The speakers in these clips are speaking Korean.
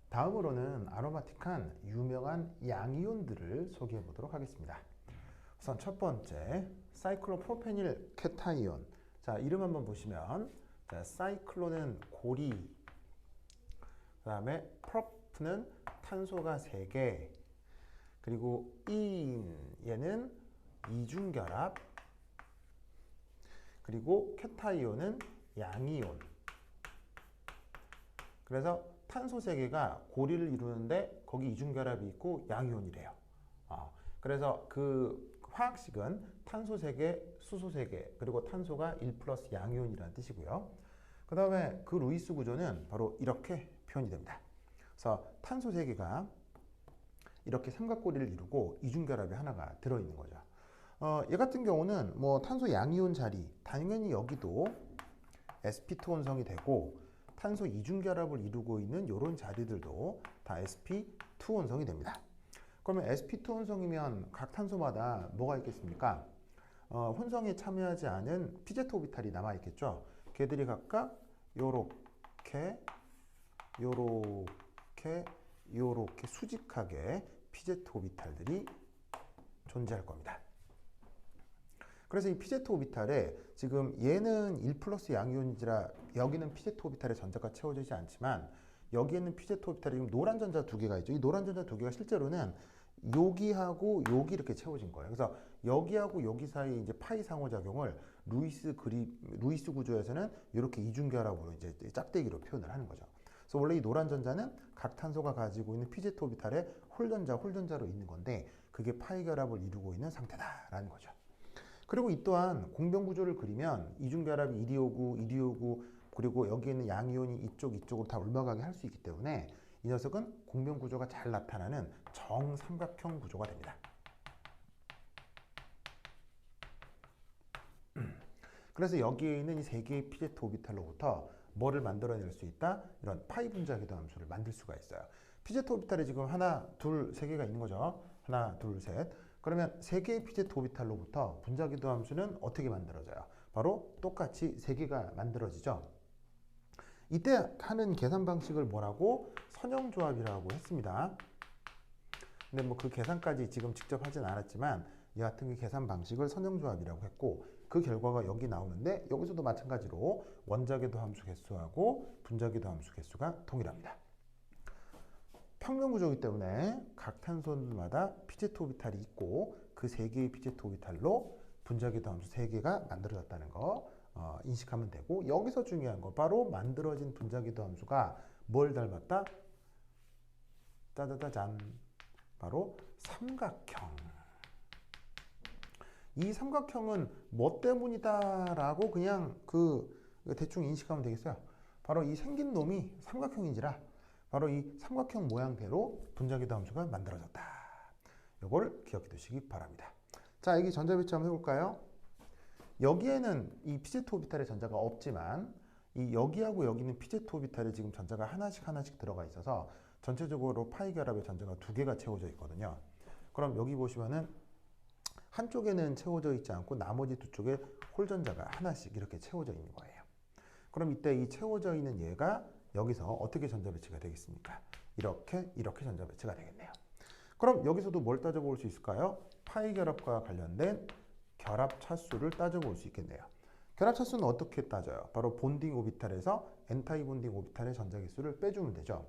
다음으로는 아로마틱한 유명한 양이온들을 소개해 보도록 하겠습니다. 우선 첫 번째, 사이클로프로페닐 케타이온. 자, 이름 한번 보시면, 자, 사이클로는 고리, 그 다음에 프로프는 탄소가 3개, 그리고 인, 얘는 이중결합, 그리고 케타이온은 양이온. 그래서 탄소 3개가 고리를 이루는데 거기 이중결합이 있고 양이온이래요. 그래서 그 화학식은 탄소 3개, 수소 3개, 그리고 탄소가 1 플러스 양이온이라는 뜻이고요. 그 다음에 그 루이스 구조는 바로 이렇게 표현이 됩니다. 그래서 탄소 3개가 이렇게 삼각고리를 이루고 이중결합이 하나가 들어있는 거죠. 얘 같은 경우는 뭐 탄소 양이온 자리, 당연히 여기도 sp2 원성이 되고 탄소 이중결합을 이루고 있는 이런 자리들도 다 sp2 원성이 됩니다. 그러면 sp2 원성이면 각 탄소마다 뭐가 있겠습니까? 혼성에 참여하지 않은 pz 오비탈이 남아 있겠죠. 걔들이 각각 요렇게 수직하게 pz 오비탈들이 존재할 겁니다. 그래서 이 pz 오비탈에 지금 얘는 1 플러스 양이온이라 여기는 pz 오비탈에 전자가 채워지지 않지만 여기에는 pz 오비탈이 지금 노란 전자 2개가 있죠. 이 노란 전자 2개가 실제로는 여기하고 여기 이렇게 채워진 거예요. 그래서 여기하고 여기 사이 이제 파이 상호작용을 루이스 구조에서는 이렇게 이중결합으로 이제 짝대기로 표현을 하는 거죠. 그래서 원래 이 노란 전자는 각 탄소가 가지고 있는 pz 오비탈에 홀전자로 있는 건데 그게 파이 결합을 이루고 있는 상태다라는 거죠. 그리고 이 또한 공병 구조를 그리면 이중결합이 이리 오고 그리고 여기 있는 양이온이 이쪽으로 다 올라가게 할 수 있기 때문에 이 녀석은 공병 구조가 잘 나타나는 정삼각형 구조가 됩니다. 그래서 여기에 있는 이 3개의 pz 오비탈로부터 뭐를 만들어낼 수 있다? 이런 파이 분자기도 함수를 만들 수가 있어요. pz 오비탈이 지금 하나, 둘, 3개가 있는 거죠. 하나, 둘, 셋. 그러면 3개의 pz 오비탈로부터 분자기도 함수는 어떻게 만들어져요? 바로 똑같이 3개가 만들어지죠. 이때 하는 계산 방식을 뭐라고? 선형조합이라고 했습니다. 근데 뭐 그 계산까지 지금 직접 하진 않았지만 이 같은 그 계산 방식을 선형조합이라고 했고 그 결과가 여기 나오는데 여기서도 마찬가지로 원자궤도 함수 개수하고 분자궤도 함수 개수가 동일합니다. 평면구조이기 때문에 각 탄소마다 pz 오비탈이 있고 그 3개의 pz 오비탈로 분자궤도 함수 3개가 만들어졌다는 거 인식하면 되고 여기서 중요한 거 바로 만들어진 분자궤도 함수가 뭘 닮았다? 짜자자잔 바로 삼각형. 이 삼각형은 뭐 때문이다 라고 그냥 대충 인식하면 되겠어요. 바로 이 생긴 놈이 삼각형인지라 바로 이 삼각형 모양대로 분자궤도 함수가 만들어졌다. 이걸 기억해 두시기 바랍니다. 자, 여기 전자배치 한번 해볼까요? 여기에는 이 pz 오비탈의 전자가 없지만 이 여기하고 여기는 pz 오비탈에 지금 전자가 하나씩 들어가 있어서 전체적으로 파이 결합의 전자가 2개가 채워져 있거든요. 그럼 여기 보시면은 한쪽에는 채워져 있지 않고 나머지 2쪽에 홀전자가 하나씩 이렇게 채워져 있는 거예요. 그럼 이때 이 채워져 있는 얘가 여기서 어떻게 전자 배치가 되겠습니까? 이렇게 전자 배치가 되겠네요. 그럼 여기서도 뭘 따져볼 수 있을까요? 파이 결합과 관련된 결합 차수를 따져볼 수 있겠네요. 결합 차수는 어떻게 따져요? 바로 본딩 오비탈에서 엔타이 본딩 오비탈의 전자 개수를 빼주면 되죠.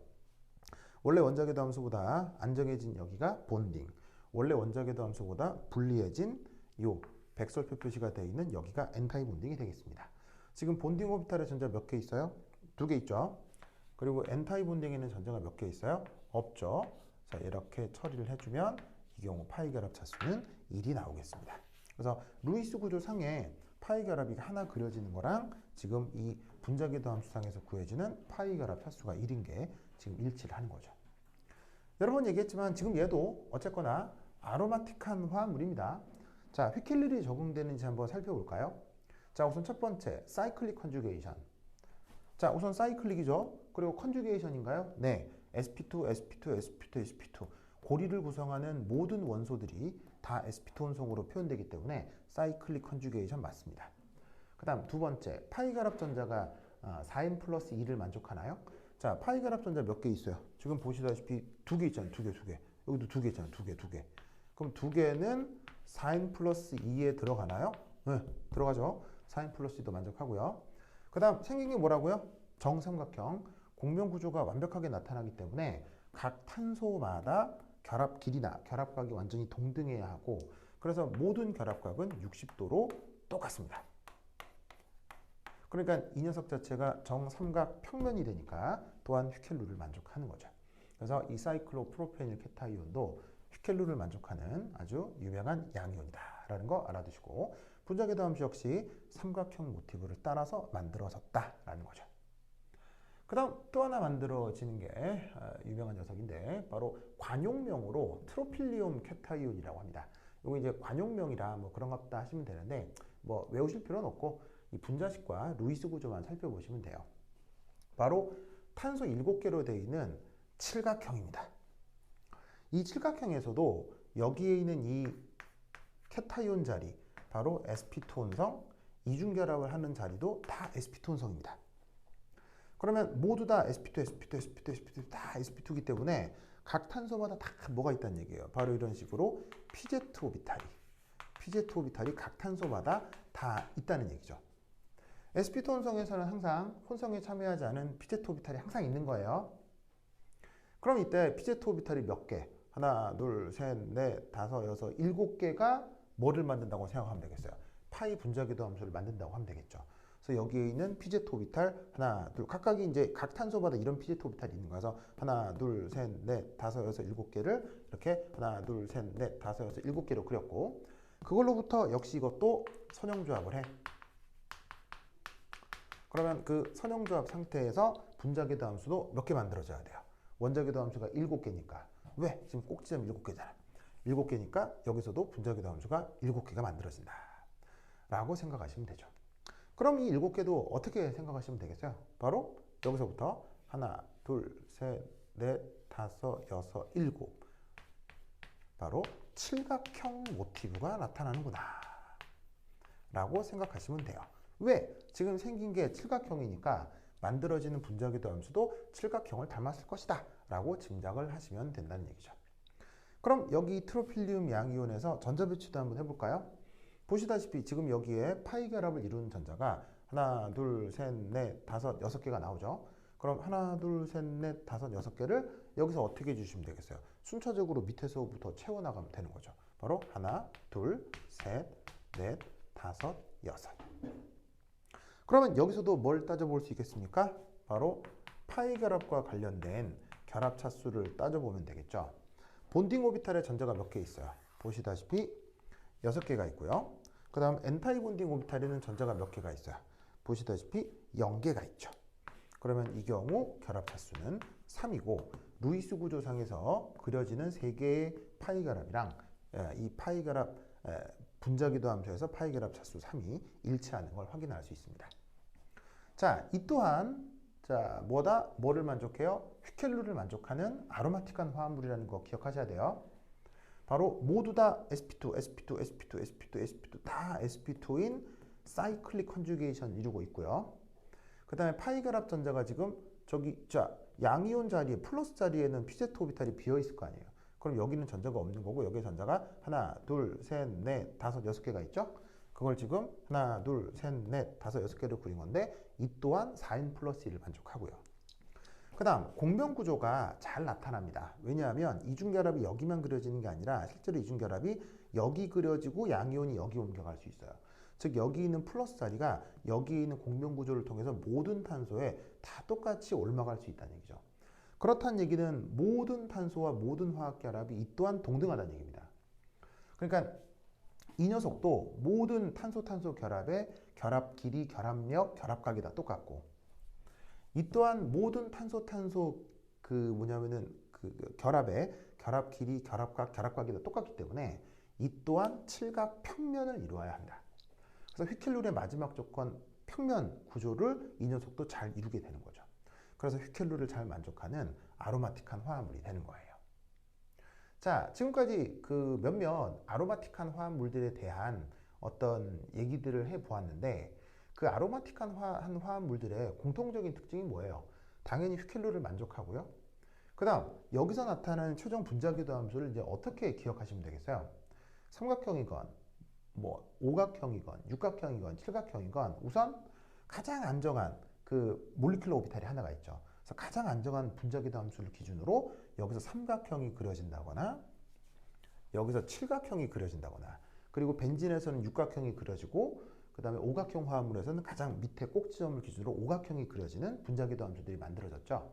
원래 원자궤도 함수보다 안정해진 여기가 본딩, 원래 원자궤도 함수보다 불리해진 요 백설표 표시가 되어 있는 여기가 엔타이 본딩이 되겠습니다. 지금 본딩 오비탈의 전자 몇 개 있어요? 2개 있죠. 그리고 엔타이 본딩에는 전자가 몇 개 있어요? 없죠. 자, 이렇게 처리를 해주면 이 경우 파이 결합 차수는 1이 나오겠습니다. 그래서 루이스 구조 상에 파이 결합이 하나 그려지는 거랑 지금 이 분자궤도 함수상에서 구해지는 파이 결합 차수가 1인 게 지금 일치를 하는 거죠. 여러 번 얘기했지만 지금 얘도 어쨌거나 아로마틱한 화합물입니다. 자, 휘켈률이 적용되는지 한번 살펴볼까요? 자, 우선 첫 번째 사이클릭 컨주게이션. 자, 우선 사이클릭이죠. 그리고 컨주게이션인가요? 네, sp2, sp2, sp2, sp2 고리를 구성하는 모든 원소들이 다 sp2 원성으로 표현되기 때문에 사이클릭 컨주게이션 맞습니다. 그 다음 두 번째 파이 결합 전자가 4n 플러스 2를 만족하나요? 자, 파이 결합 전자 몇 개 있어요? 지금 보시다시피 두 개 있잖아요. 두 개. 여기도 두 개 있잖아요. 두 개. 그럼 두 개는 4n 플러스 2에 들어가나요? 네, 들어가죠. 4n 플러스 2도 만족하고요. 그 다음 생긴 게 뭐라고요? 정삼각형. 공명 구조가 완벽하게 나타나기 때문에 각 탄소마다 결합 길이나 결합각이 완전히 동등해야 하고, 그래서 모든 결합각은 60도로 똑같습니다. 그러니까 이 녀석 자체가 정삼각 평면이 되니까 또한 휘켈룰을 만족하는 거죠. 그래서 이 사이클로프로페닐 케타이온도 휘켈룰을 만족하는 아주 유명한 양이온이다라는 거 알아두시고, 분자궤도 함수 역시 삼각형 모티브를 따라서 만들어졌다라는 거죠. 그 다음 또 하나 만들어지는 게 유명한 녀석인데, 바로 관용명으로 트로필리움 케타이온이라고 합니다. 이거 이제 관용명이라 뭐 그런가 보다 하시면 되는데, 뭐 외우실 필요는 없고 이 분자식과 루이스 구조만 살펴보시면 돼요. 바로 탄소 7개로 되어 있는 칠각형입니다. 이 칠각형에서도 여기에 있는 이 케타이온 자리, 바로 sp2 혼성, 이중결합을 하는 자리도 다 sp2 혼성입니다. 그러면 모두 다 sp2 다 sp2이기 때문에 각 탄소마다 다 뭐가 있다는 얘기예요. 바로 이런 식으로 pz 오비탈이 각 탄소마다 다 있다는 얘기죠. sp2 혼성에서는 항상 혼성에 참여하지 않은 pz 오비탈이 항상 있는 거예요. 그럼 이때 pz 오비탈이 몇 개? 하나, 둘, 셋, 넷, 다섯, 여섯, 7개가 뭐를 만든다고 생각하면 되겠어요? 파이 분자궤도 함수를 만든다고 하면 되겠죠. 그래서 여기에 있는 pz 오비탈 하나, 둘, 각각이 이제 각 탄소마다 이런 pz 오비탈이 있는 거라서 하나, 둘, 셋, 넷, 다섯, 여섯, 7개를 이렇게 하나, 둘, 셋, 넷, 다섯, 여섯, 7개로 그렸고, 그걸로부터 역시 이것도 선형조합을 해. 그러면 그 선형조합 상태에서 분자궤도 함수도 몇 개 만들어져야 돼요? 원자궤도 함수가 7개니까. 왜? 지금 꼭지점 7개잖아. 7개니까 여기서도 분자궤도 함수가 7개가 만들어진다 라고 생각하시면 되죠. 그럼 이 7개도 어떻게 생각하시면 되겠어요? 바로 여기서부터 하나, 둘, 셋, 넷, 다섯, 여섯, 7. 바로 칠각형 모티브가 나타나는구나 라고 생각하시면 돼요. 왜? 지금 생긴 게 칠각형이니까 만들어지는 분자궤도 함수도 칠각형을 닮았을 것이다 라고 짐작을 하시면 된다는 얘기죠. 그럼 여기 트로필리움 양이온에서 전자 배치도 한번 해볼까요? 보시다시피 지금 여기에 파이 결합을 이루는 전자가 하나, 둘, 셋, 넷, 다섯, 6개가 나오죠. 그럼 하나, 둘, 셋, 넷, 다섯, 6개를 여기서 어떻게 해주시면 되겠어요? 순차적으로 밑에서부터 채워나가면 되는 거죠. 바로 하나, 둘, 셋, 넷, 다섯, 6. 그러면 여기서도 뭘 따져볼 수 있겠습니까? 바로 파이 결합과 관련된 결합 차수를 따져보면 되겠죠. 본딩 오비탈의 전자가 몇 개 있어요? 보시다시피 6개가 있고요. 그 다음 엔타이 본딩 오비탈에는 전자가 몇 개가 있어요? 보시다시피 0개가 있죠. 그러면 이 경우 결합 차수는 3이고, 루이스 구조상에서 그려지는 3개의 파이 결합이랑 이 파이 결합 분자궤도 함수에서 파이 결합 차수 3이 일치하는 걸 확인할 수 있습니다. 자, 이 또한 뭐를 만족해요? 휘켈룰을 만족하는 아로마틱한 화합물이라는 거 기억하셔야 돼요. 바로 모두 다 sp2 다 sp2인 사이클릭 컨주게이션 이루고 있고요. 그 다음에 파이 결합 전자가 지금 양이온 자리에 플러스 자리에는 pz 오비탈이 비어 있을 거 아니에요. 그럼 여기는 전자가 없는 거고, 여기에 전자가 하나, 둘, 셋, 넷, 다섯, 6개가 있죠. 그걸 지금 하나, 둘, 셋, 넷, 다섯, 6개를 그린 건데, 이 또한 4n 플러스 1을 만족하고요. 그 다음 공명 구조가 잘 나타납니다. 왜냐하면 이중결합이 여기만 그려지는 게 아니라 실제로 이중결합이 여기 그려지고 양이온이 여기 옮겨갈 수 있어요. 즉 여기 있는 플러스 자리가 여기 있는 공명 구조를 통해서 모든 탄소에 다 똑같이 옮아갈 수 있다는 얘기죠. 그렇다는 얘기는 모든 탄소와 모든 화학결합이 이 또한 동등하다는 얘기입니다. 그러니까 이 녀석도 모든 탄소-탄소 결합의 결합 길이, 결합력, 결합각이 다 똑같고, 이 또한 모든 탄소-탄소 결합의 결합 길이, 결합각, 결합각이 다 똑같기 때문에 이 또한 칠각 평면을 이루어야 합니다. 그래서 휘켈룰의 마지막 조건 평면 구조를 이 녀석도 잘 이루게 되는 거죠. 그래서 휘켈룰을 잘 만족하는 아로마틱한 화합물이 되는 거예요. 자, 지금까지 그 몇몇 아로마틱한 화합물들에 대한 어떤 얘기들을 해보았는데, 그 아로마틱한 화합물들의 공통적인 특징이 뭐예요? 당연히 휘켈루를 만족하고요. 그 다음 여기서 나타나는 최종 분자기도 함수를 이제 어떻게 기억하시면 되겠어요? 삼각형이건 뭐 오각형이건 육각형이건 칠각형이건 우선 가장 안정한 그 몰리큘러 오비탈이 하나가 있죠. 그래서 가장 안정한 분자기도 함수를 기준으로 여기서 삼각형이 그려진다거나 여기서 칠각형이 그려진다거나 그리고 벤진에서는 육각형이 그려지고 그 다음에 오각형 화합물에서는 가장 밑에 꼭지점을 기준으로 오각형이 그려지는 분자기도 함수들이 만들어졌죠.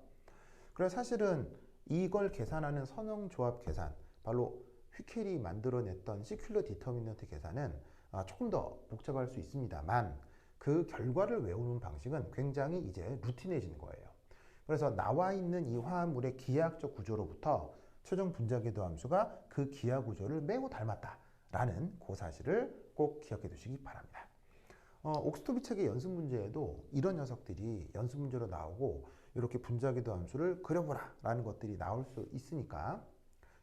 그래서 사실은 이걸 계산하는 선형조합 계산, 바로 휘켈이 만들어냈던 시큘러 디터미넌트 계산은 조금 더 복잡할 수 있습니다만 그 결과를 외우는 방식은 굉장히 이제 루틴해지는 거예요. 그래서 나와 있는 이 화합물의 기하학적 구조로부터 최종 분자기도 함수가 그 기하 구조를 매우 닮았다라는 그 사실을 꼭 기억해 두시기 바랍니다. 옥스토비 책의 연습 문제에도 이런 녀석들이 연습 문제로 나오고 이렇게 분자기도 함수를 그려보라 라는 것들이 나올 수 있으니까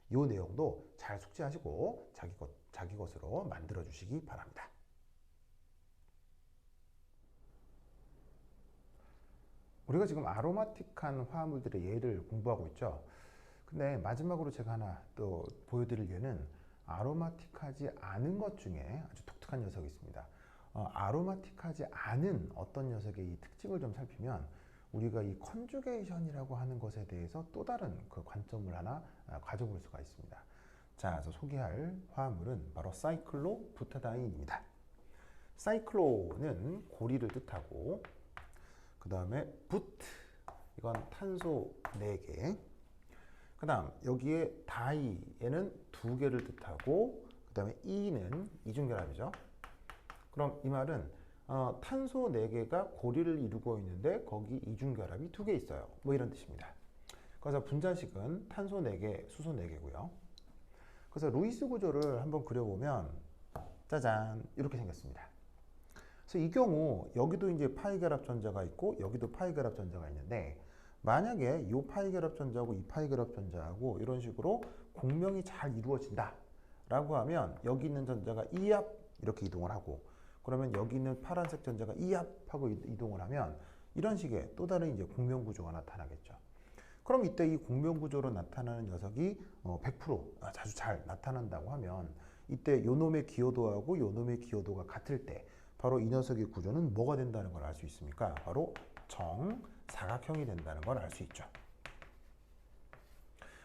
이 내용도 잘 숙지하시고 자기 것으로 만들어 주시기 바랍니다. 우리가 지금 아로마틱한 화합물들의 예를 공부하고 있죠. 근데 마지막으로 제가 하나 또 보여드릴 예는 아로마틱하지 않은 것 중에 아주 독특한 녀석이 있습니다. 아로마틱하지 않은 어떤 녀석의 이 특징을 좀 살피면 우리가 이 컨주게이션이라고 하는 것에 대해서 또 다른 그 관점을 하나 가져볼 수가 있습니다. 자, 그래서 소개할 화합물은 바로 사이클로부타다인입니다. 사이클로는 고리를 뜻하고 그 다음에 부트, 이건 탄소 4개, 그 다음 여기에 다이에는 2개를 뜻하고 그 다음에 E는 이중결합이죠. 그럼 이 말은 탄소 4개가 고리를 이루고 있는데 거기 이중결합이 2개 있어요. 뭐 이런 뜻입니다. 그래서 분자식은 탄소 4개, 수소 4개고요. 그래서 루이스 구조를 한번 그려보면 짜잔 이렇게 생겼습니다. 그래서 이 경우 여기도 이제 파이 결합 전자가 있고 여기도 파이 결합 전자가 있는데 만약에 이 파이 결합 전자하고 이 파이 결합 전자하고 이런 식으로 공명이 잘 이루어진다 라고 하면 여기 있는 전자가 이압 이렇게 이동을 하고 그러면 여기 있는 파란색 전자가 이압하고 이동을 하면 이런 식의 또 다른 이제 공명 구조가 나타나겠죠. 그럼 이때 이 공명 구조로 나타나는 녀석이 100% 아주 잘 나타난다고 하면 이때 요 놈의 기여도하고 요 놈의 기여도가 같을 때 바로 이 녀석의 구조는 뭐가 된다는 걸 알 수 있습니까? 바로 정사각형이 된다는 걸 알 수 있죠.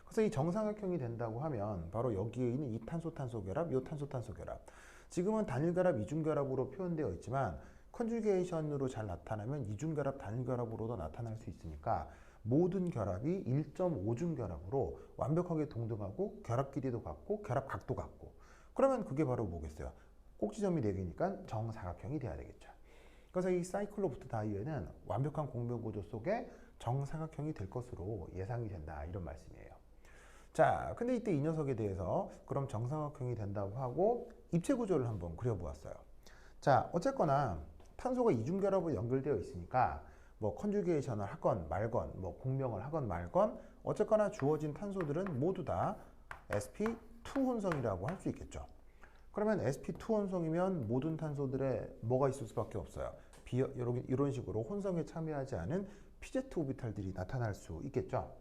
그래서 이 정사각형이 된다고 하면 바로 여기에 있는 이 탄소-탄소 결합, 이 탄소-탄소 결합. 지금은 단일결합, 이중결합으로 표현되어 있지만 컨주게이션으로 잘 나타나면 이중결합, 단일결합으로도 나타날 수 있으니까 모든 결합이 1.5중 결합으로 완벽하게 동등하고 결합 길이도 같고 결합 각도 같고 그러면 그게 바로 뭐겠어요? 꼭지점이 4개니까 정사각형이 돼야 되겠죠. 그래서 이 사이클로부타다이에는 완벽한 공명 구조 속에 정사각형이 될 것으로 예상이 된다 이런 말씀이에요. 자, 근데 이때 이 녀석에 대해서 그럼 정사각형이 된다고 하고 입체 구조를 한번 그려보았어요. 자, 어쨌거나 탄소가 이중결합으로 연결되어 있으니까 뭐 컨주게이션을 하건 말건 뭐 공명을 하건 말건 어쨌거나 주어진 탄소들은 모두 다 sp2 혼성이라고 할 수 있겠죠. 그러면 sp2 혼성이면 모든 탄소들에 뭐가 있을 수밖에 없어요. 이런 식으로 혼성에 참여하지 않은 pz 오비탈들이 나타날 수 있겠죠.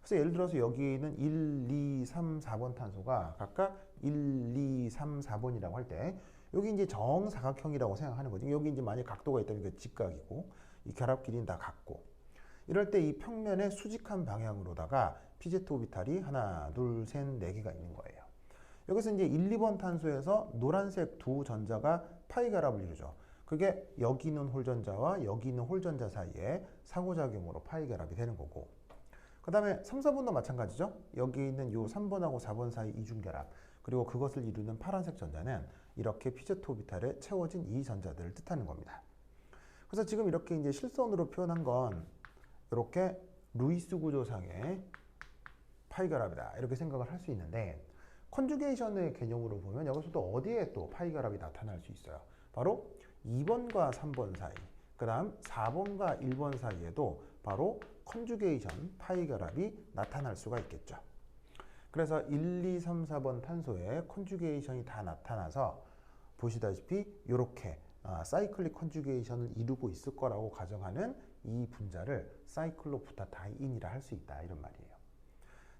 그래서 예를 들어서 여기 있는 1, 2, 3, 4번 탄소가 각각 1, 2, 3, 4번이라고 할 때 여기 이제 정사각형이라고 생각하는 거죠. 여기 이제 만약 각도가 있다면 이게 직각이고 이 결합 길이는 다 같고 이럴 때 이 평면의 수직한 방향으로다가 pz 오비탈이 하나, 둘, 셋, 4개가 있는 거예요. 여기서 이제 1, 2번 탄소에서 노란색 두 전자가 파이 결합을 이루죠. 그게 여기 있는 홀전자와 여기 있는 홀전자 사이에 상호작용으로 파이 결합이 되는 거고 그 다음에 3, 4번도 마찬가지죠. 여기 있는 요 3번하고 4번 사이 이중결합 그리고 그것을 이루는 파란색 전자는 이렇게 pz 오비탈에 채워진 이 전자들을 뜻하는 겁니다. 그래서 지금 이렇게 이제 실선으로 표현한 건 이렇게 루이스 구조상의 파이 결합이다 이렇게 생각을 할 수 있는데 컨주게이션의 개념으로 보면 여기서도 어디에 또 파이 결합이 나타날 수 있어요. 바로 2번과 3번 사이, 그 다음 4번과 1번 사이에도 바로 컨주게이션 파이 결합이 나타날 수가 있겠죠. 그래서 1, 2, 3, 4번 탄소에 컨주게이션이 다 나타나서 보시다시피 이렇게 사이클릭 컨주게이션을 이루고 있을 거라고 가정하는 이 분자를 사이클로부타다이인이라 할 수 있다 이런 말이에요.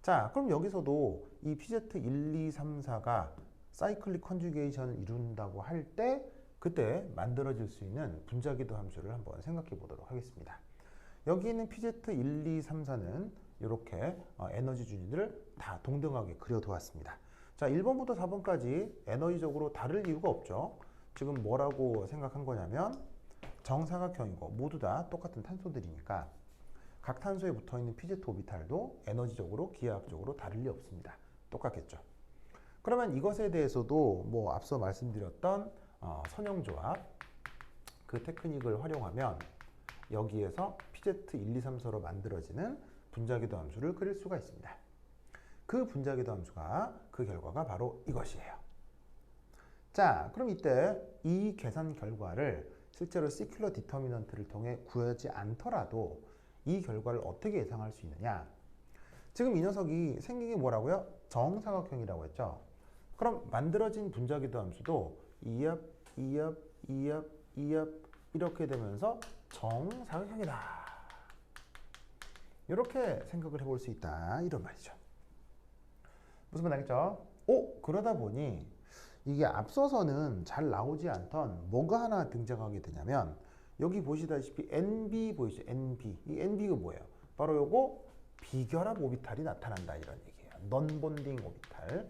자, 그럼 여기서도 이 PZ 1, 2, 3, 4가 사이클릭 컨주게이션을 이룬다고 할 때 그때 만들어질 수 있는 분자기도 함수를 한번 생각해 보도록 하겠습니다. 여기 있는 PZ 1, 2, 3, 4는 이렇게 에너지 준위들을 다 동등하게 그려두었습니다. 자, 1번부터 4번까지 에너지적으로 다를 이유가 없죠. 지금 뭐라고 생각한 거냐면 정사각형이고 모두 다 똑같은 탄소들이니까 각 탄소에 붙어있는 PZ 오비탈도 에너지적으로 기하학적으로 다를 리 없습니다. 똑같겠죠. 그러면 이것에 대해서도 뭐 앞서 말씀드렸던 선형조합 그 테크닉을 활용하면 여기에서 PZ 1, 2, 3, 4로 만들어지는 분자기도 함수를 그릴 수가 있습니다. 그 분자기도 함수가 그 결과가 바로 이것이에요. 자, 그럼 이때 이 계산 결과를 실제로 시큘러 디터미넌트를 통해 구하지 않더라도 이 결과를 어떻게 예상할 수 있느냐? 지금 이 녀석이 생긴 게 뭐라고요? 정사각형이라고 했죠. 그럼 만들어진 분자기도 함수도 2합, 2합, 2합, 2합 이렇게 되면서 정사각형이다. 이렇게 생각을 해볼 수 있다. 이런 말이죠. 무슨 말 알겠죠? 그러다 보니 이게 앞서서는 잘 나오지 않던 뭐가 하나 등장하게 되냐면 여기 보시다시피 NB 보이시죠? NB. 이 NB가 뭐예요? 바로 요거 비결합 오비탈이 나타난다 이런 얘기예요. 넌본딩 오비탈.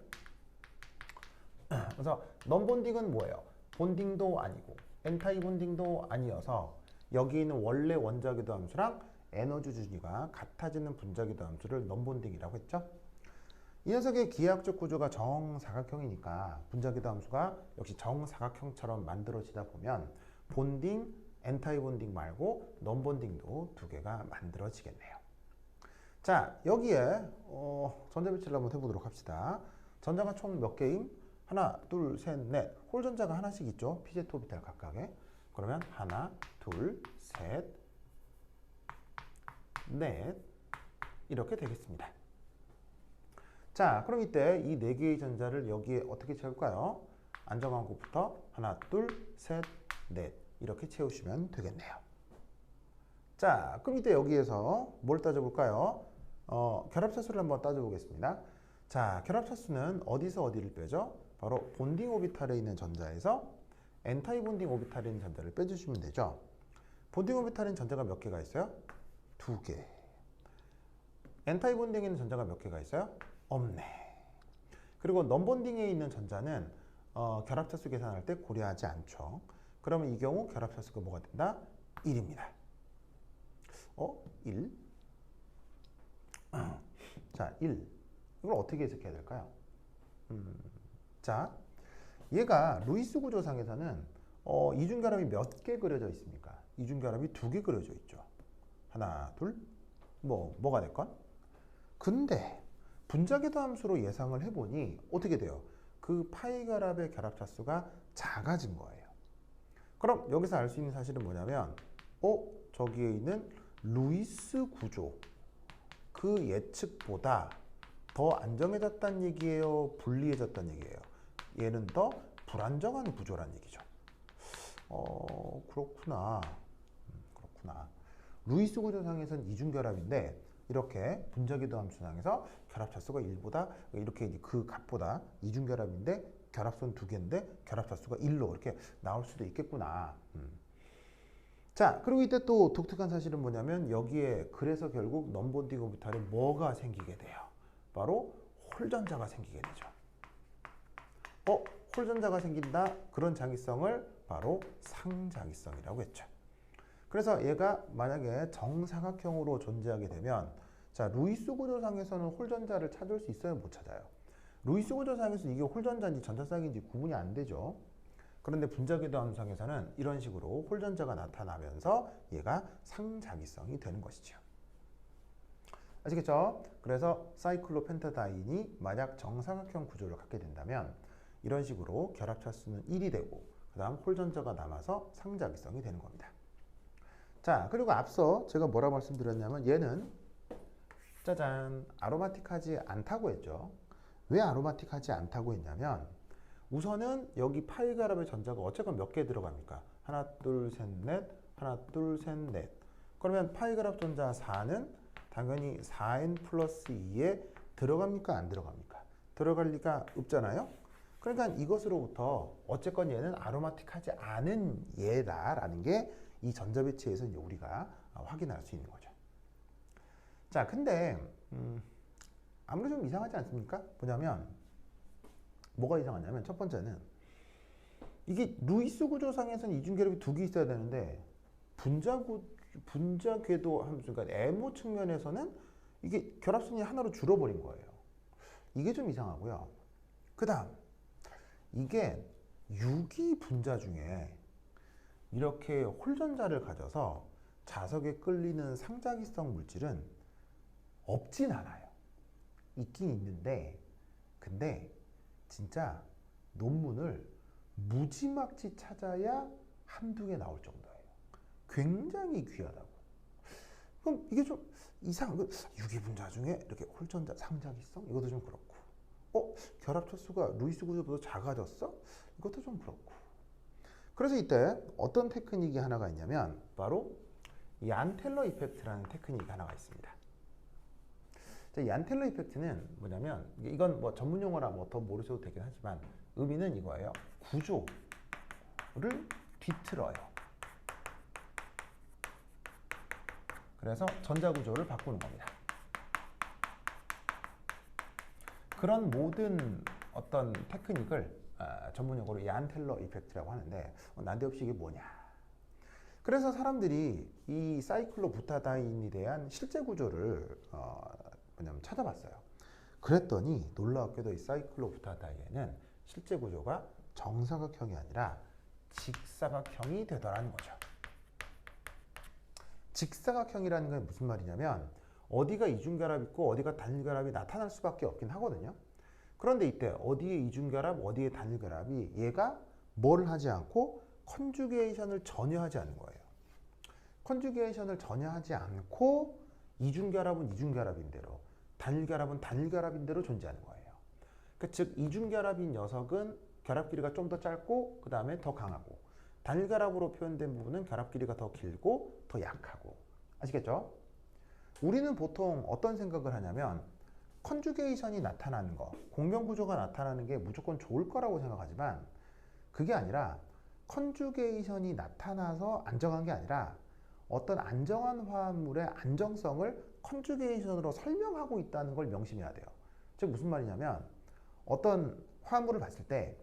그래서 넌본딩은 뭐예요? 본딩도 아니고 엔타이 본딩도 아니어서 여기 있는 원래 원자기도 함수랑 에너지 준위가 같아지는 분자기도 함수를 넌본딩이라고 했죠. 이 녀석의 기하학적 구조가 정사각형이니까 분자기도 함수가 역시 정사각형처럼 만들어지다 보면 본딩, 엔타이 본딩 말고 넌본딩도 두 개가 만들어지겠네요. 자, 여기에 전자 배치를 한번 해보도록 합시다. 전자가 총 몇 개임? 하나, 둘, 셋, 넷. 홀 전자가 하나씩 있죠. PZ 오비탈 각각에. 그러면 하나, 둘, 셋, 넷 이렇게 되겠습니다. 자, 그럼 이때 이 네 개의 전자를 여기에 어떻게 채울까요? 안정한 곳부터 하나, 둘, 셋, 넷 이렇게 채우시면 되겠네요. 자, 그럼 이때 여기에서 뭘 따져볼까요? 결합차수를 한번 따져보겠습니다. 자, 결합차수는 어디서 어디를 빼죠? 바로 본딩 오비탈에 있는 전자에서 엔타이 본딩 오비탈에 있는 전자를 빼주시면 되죠. 본딩 오비탈에 있는 전자가 몇 개가 있어요? 두 개. 엔타이 본딩에 있는 전자가 몇 개가 있어요? 없네. 그리고 넌본딩에 있는 전자는 결합차수 계산할 때 고려하지 않죠. 그러면 이 경우 결합차수가 뭐가 된다? 1입니다. 1? 자, 1. 이걸 어떻게 해석해야 될까요? 자, 얘가 루이스 구조상에서는 이중결합이 몇 개 그려져 있습니까? 이중결합이 2개 그려져 있죠. 하나, 둘, 뭐가 됐건. 근데 분자기도 함수로 예상을 해보니 어떻게 돼요? 그 파이 결합의 결합차수가 작아진 거예요. 그럼 여기서 알 수 있는 사실은 뭐냐면 저기에 있는 루이스 구조 그 예측보다 더 안정해졌다는 얘기예요? 불리해졌다는 얘기예요? 얘는 더 불안정한 구조란 얘기죠. 그렇구나. 그렇구나. 루이스 구조상에서는 이중결합인데 이렇게 분자기도 함수상에서 결합차수가 1보다 이렇게 그 값보다 이중결합인데 결합선 2개인데 결합차수가 1로 이렇게 나올 수도 있겠구나. 자, 그리고 이때 또 독특한 사실은 뭐냐면 여기에 그래서 결국 넌본딩 오비탈에 뭐가 생기게 돼요? 바로 홀전자가 생기게 되죠. 홀전자가 생긴다. 그런 장기성을 바로 상장기성이라고 했죠. 그래서 얘가 만약에 정사각형으로 존재하게 되면 자, 루이스 구조상에서는 홀전자를 찾을 수 있어요? 못 찾아요? 루이스 구조상에서 이게 홀전자인지 전자쌍인지 구분이 안 되죠. 그런데 분자기도 함수상에서는 이런 식으로 홀전자가 나타나면서 얘가 상자기성이 되는 것이죠. 아시겠죠? 그래서 사이클로펜타다인이 만약 정사각형 구조를 갖게 된다면 이런 식으로 결합차수는 1이 되고 그 다음 홀전자가 남아서 상자기성이 되는 겁니다. 자, 그리고 앞서 제가 뭐라고 말씀드렸냐면 얘는 짜잔 아로마틱하지 않다고 했죠. 왜 아로마틱하지 않다고 했냐면 우선은 여기 파이 결합의 전자가 어쨌건 몇 개 들어갑니까? 하나, 둘, 셋, 넷, 하나, 둘, 셋, 넷. 그러면 파이그랍 전자 4는 당연히 4n 플러스 2에 들어갑니까? 안 들어갑니까? 들어갈 리가 없잖아요. 그러니까 이것으로부터 어쨌건 얘는 아로마틱하지 않은 얘다라는 게 이 전자배치에서 이제 우리가 확인할 수 있는 거죠. 자, 근데 아무래도 좀 이상하지 않습니까? 뭐냐면 뭐가 이상하냐면 첫 번째는 이게 루이스 구조상에서는 이중결합이 두 개 있어야 되는데 분자 궤도 함수, 그러니까 MO 측면에서는 이게 결합선이 하나로 줄어버린 거예요. 이게 좀 이상하고요. 그 다음 이게 유기 분자 중에 이렇게 홀전자를 가져서 자석에 끌리는 상자기성 물질은 없진 않아요. 있긴 있는데 근데 진짜 논문을 무지막지 찾아야 한두 개 나올 정도예요. 굉장히 귀하다고. 그럼 이게 좀 이상한, 유기 분자 중에 이렇게 홀전자 상자기성? 이것도 좀 그렇고, 결합 척수가 루이스 구조보다 작아졌어? 이것도 좀 그렇고. 그래서 이때 어떤 테크닉이 하나가 있냐면 바로 이 안텔러 이펙트라는 테크닉이 하나가 있습니다. 자, 이 안텔러 이펙트는 뭐냐면 이건 뭐 전문 용어라 뭐 더 모르셔도 되긴 하지만 의미는 이거예요. 구조를 뒤틀어요. 그래서 전자 구조를 바꾸는 겁니다. 그런 모든 어떤 테크닉을 전문 용어로 이 안텔러 이펙트라고 하는데 난데없이 이게 뭐냐? 그래서 사람들이 이 사이클로부타다인에 대한 실제 구조를 뭐냐면 찾아봤어요. 그랬더니 놀랍게도 이 사이클로부타다인은 실제 구조가 정사각형이 아니라 직사각형이 되더라는 거죠. 직사각형이라는 건 무슨 말이냐면 어디가 이중결합 있고 어디가 단일결합이 나타날 수밖에 없긴 하거든요. 그런데 이때 어디에 이중결합, 어디에 단일결합이 얘가 뭘 하지 않고 컨주게이션을 전혀 하지 않는 거예요. 컨주게이션을 전혀 하지 않고 이중결합은 이중결합인 대로, 단일결합은 단일결합인 대로 존재하는 거예요. 그러니까 즉 이중결합인 녀석은 결합 길이가 좀 더 짧고 그 다음에 더 강하고, 단일결합으로 표현된 부분은 결합 길이가 더 길고 더 약하고. 아시겠죠? 우리는 보통 어떤 생각을 하냐면 컨주게이션이 나타나는 거, 공명구조가 나타나는 게 무조건 좋을 거라고 생각하지만 그게 아니라 컨주게이션이 나타나서 안정한 게 아니라 어떤 안정한 화합물의 안정성을 컨주게이션으로 설명하고 있다는 걸 명심해야 돼요. 즉 무슨 말이냐면 어떤 화합물을 봤을 때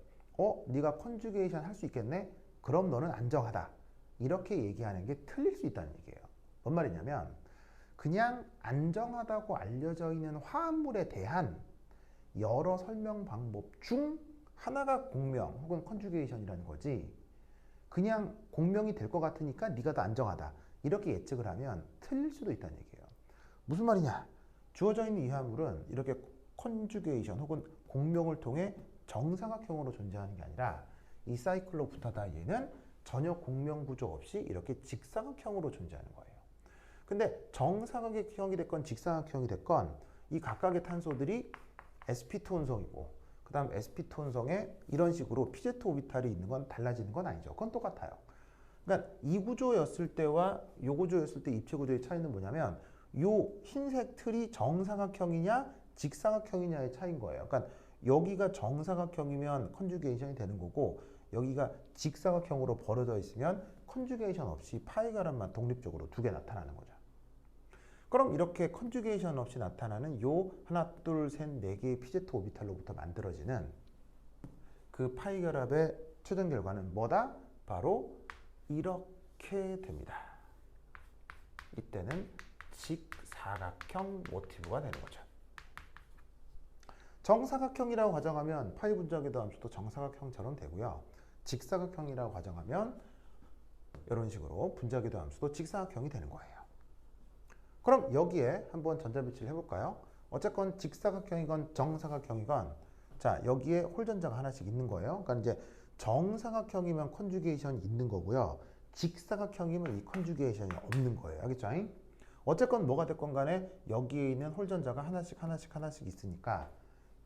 네가 컨주게이션 할 수 있겠네? 그럼 너는 안정하다. 이렇게 얘기하는 게 틀릴 수 있다는 얘기예요. 뭔 말이냐면 그냥 안정하다고 알려져 있는 화합물에 대한 여러 설명 방법 중 하나가 공명 혹은 컨주게이션이라는 거지, 그냥 공명이 될 것 같으니까 네가 더 안정하다 이렇게 예측을 하면 틀릴 수도 있다는 얘기예요. 무슨 말이냐? 주어져 있는 이 화합물은 이렇게 컨주게이션 혹은 공명을 통해 정사각형으로 존재하는 게 아니라 이 사이클로부타다이에는 전혀 공명 구조 없이 이렇게 직사각형으로 존재하는 거예요. 근데 정사각형이 됐건 직사각형이 됐건 이 각각의 탄소들이 sp2 혼성이고 그 다음 sp2 혼성에 이런 식으로 pz 오비탈이 있는 건 달라지는 건 아니죠. 그건 똑같아요. 그러니까 이 구조였을 때와 이 구조였을 때 입체 구조의 차이는 뭐냐면 이 흰색 틀이 정사각형이냐 직사각형이냐의 차이인 거예요. 그러니까 여기가 정사각형이면 컨주게이션이 되는 거고 여기가 직사각형으로 벌어져 있으면 컨주게이션 없이 파이가람만 독립적으로 두 개 나타나는 거죠. 그럼 이렇게 컨주게이션 없이 나타나는 요 하나, 둘, 셋, 네 개의 pz 오비탈로부터 만들어지는 그 파이결합의 최종 결과는 뭐다? 바로 이렇게 됩니다. 이때는 직사각형 모티브가 되는 거죠. 정사각형이라고 가정하면 파이 분자궤도 함수도 정사각형처럼 되고요. 직사각형이라고 가정하면 이런 식으로 분자궤도 함수도 직사각형이 되는 거예요. 그럼 여기에 한번 전자배치를 해볼까요? 어쨌건 직사각형이건 정사각형이건 자 여기에 홀전자가 하나씩 있는 거예요. 그러니까 이제 정사각형이면 컨주게이션이 있는 거고요. 직사각형이면 이 컨주게이션이 없는 거예요. 알겠죠? 어쨌건 뭐가 됐건 간에 여기에 있는 홀전자가 하나씩 있으니까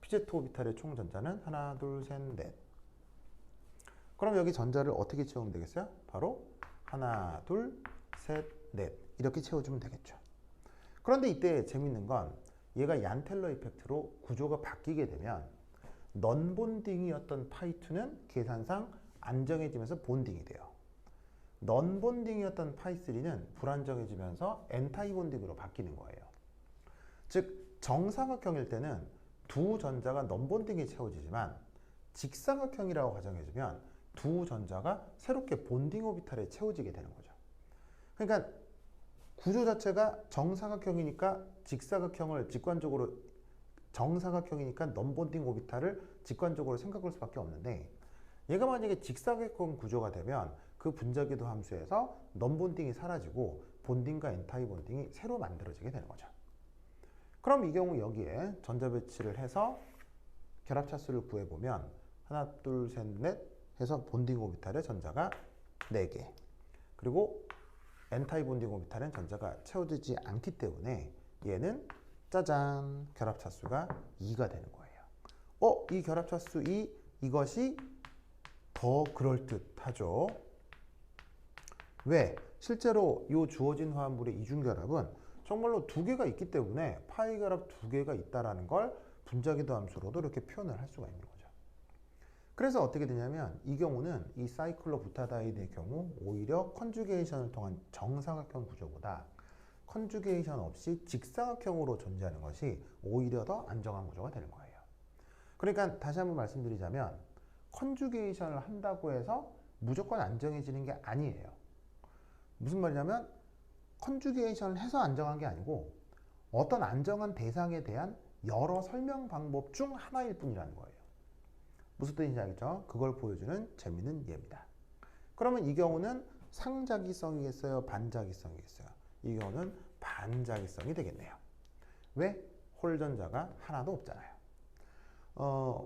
pz 오비탈의 총 전자는 하나, 둘, 셋, 넷. 그럼 여기 전자를 어떻게 채우면 되겠어요? 바로 하나, 둘, 셋, 넷 이렇게 채워주면 되겠죠. 그런데 이때 재밌는 건 얘가 얀텔러 이펙트로 구조가 바뀌게 되면 넌본딩이었던 파이2는 계산상 안정해지면서 본딩이 돼요. 넌본딩이었던 파이3는 불안정해지면서 엔타이 본딩으로 바뀌는 거예요. 즉 정사각형일 때는 두 전자가 넌본딩에 채워지지만 직사각형이라고 가정해주면 두 전자가 새롭게 본딩 오비탈에 채워지게 되는 거죠. 그러니까 구조 자체가 정사각형이니까 직사각형을 직관적으로 정사각형이니까 넌본딩 오비탈을 직관적으로 생각할 수밖에 없는데 얘가 만약에 직사각형 구조가 되면 그 분자기도 함수에서 넌본딩이 사라지고 본딩과 엔타이 본딩이 새로 만들어지게 되는 거죠. 그럼 이 경우 여기에 전자 배치를 해서 결합차수를 구해보면 하나, 둘, 셋, 넷 해서 본딩 오비탈의 전자가 4개 그리고 엔타이 본딩 오비탈은 전자가 채워지지 않기 때문에 얘는 짜잔 결합차수가 2가 되는 거예요. 이 결합차수 2 이것이 더 그럴듯하죠. 왜? 실제로 이 주어진 화합물의 이중결합은 정말로 2개가 있기 때문에 파이 결합 2개가 있다는 걸 분자기도 함수로도 이렇게 표현을 할 수가 있는 거죠. 그래서 어떻게 되냐면 이 경우는 이 사이클로 부타다이드의 경우 오히려 컨주게이션을 통한 정사각형 구조보다 컨주게이션 없이 직사각형으로 존재하는 것이 오히려 더 안정한 구조가 되는 거예요. 그러니까 다시 한번 말씀드리자면 컨주게이션을 한다고 해서 무조건 안정해지는 게 아니에요. 무슨 말이냐면 컨주게이션을 해서 안정한 게 아니고 어떤 안정한 대상에 대한 여러 설명 방법 중 하나일 뿐이라는 거예요. 무슨 뜻인지 알겠죠? 그걸 보여주는 재미있는 예입니다. 그러면 이 경우는 상자기성이겠어요? 반자기성이겠어요? 이 경우는 반자기성이 되겠네요. 왜? 홀전자가 하나도 없잖아요.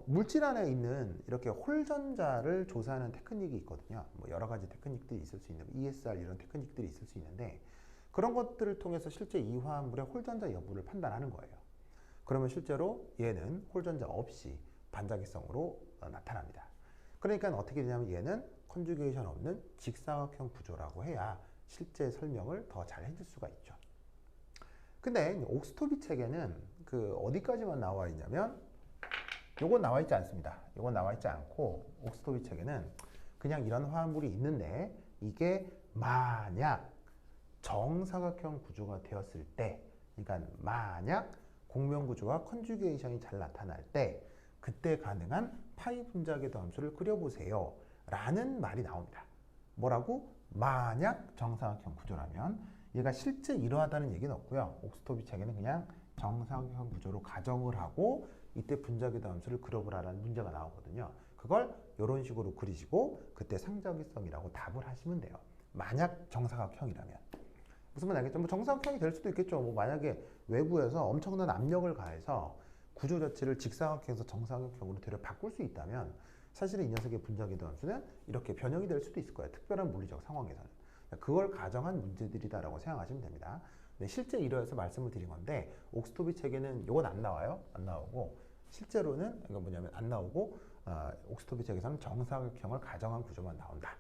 물질 안에 있는 이렇게 홀전자를 조사하는 테크닉이 있거든요. 뭐 여러 가지 테크닉들이 있을 수 있는 ESR 이런 테크닉들이 있을 수 있는데 그런 것들을 통해서 실제 이 화합물의 홀전자 여부를 판단하는 거예요. 그러면 실제로 얘는 홀전자 없이 반자기성으로 나타납니다. 그러니까 어떻게 되냐면 얘는 컨주게이션 없는 직사각형 구조라고 해야 실제 설명을 더 잘 해줄 수가 있죠. 근데 옥스토비 책에는 그 어디까지만 나와 있냐면 요건 나와 있지 않습니다. 요건 나와 있지 않고 옥스토비 책에는 그냥 이런 화합물이 있는데 이게 만약 정사각형 구조가 되었을 때 그러니까 만약 공명구조와 컨주게이션이 잘 나타날 때 그때 가능한 파이 분자궤도 함수를 그려보세요 라는 말이 나옵니다. 뭐라고? 만약 정사각형 구조라면 얘가 실제 이러하다는 얘기는 없고요. 옥스토비 책에는 그냥 정사각형 구조로 가정을 하고 이때 분자궤도 함수를 그려보라는 문제가 나오거든요. 그걸 이런 식으로 그리시고 그때 상자기성이라고 답을 하시면 돼요. 만약 정사각형이라면. 무슨 말인지 알겠죠? 뭐 정사각형이 될 수도 있겠죠. 뭐 만약에 외부에서 엄청난 압력을 가해서 구조 자체를 직사각형에서 정사각형으로 되려 바꿀 수 있다면 사실은 이 녀석의 분자궤도 함수는 이렇게 변형이 될 수도 있을 거예요. 특별한 물리적 상황에서는. 그걸 가정한 문제들이다라고 생각하시면 됩니다. 네, 실제 이러해서 말씀을 드린 건데 옥스토비 책에는 이건 안 나와요. 안 나오고 실제로는 이건 뭐냐면 안 나오고 옥스토비 책에서는 정사각형을 가정한 구조만 나온다.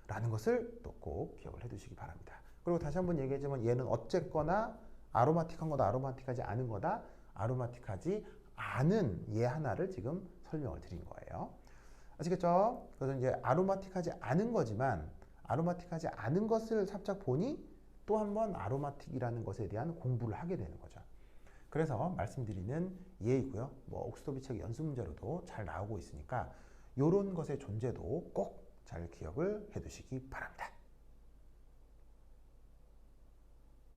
라는 것을 또 꼭 기억을 해두시기 바랍니다. 그리고 다시 한번 얘기하지만 얘는 어쨌거나 아로마틱한 거다, 아로마틱하지 않은 거다, 아로마틱하지 않은 얘 하나를 지금 설명을 드린 거예요. 아시겠죠? 그래서 이제 아로마틱하지 않은 거지만 아로마틱하지 않은 것을 살짝 보니 또 한 번 아로마틱이라는 것에 대한 공부를 하게 되는 거죠. 그래서 말씀드리는 예이고요. 뭐 옥스토비 책 연습 문제로도 잘 나오고 있으니까 이런 것의 존재도 꼭 잘 기억을 해두시기 바랍니다.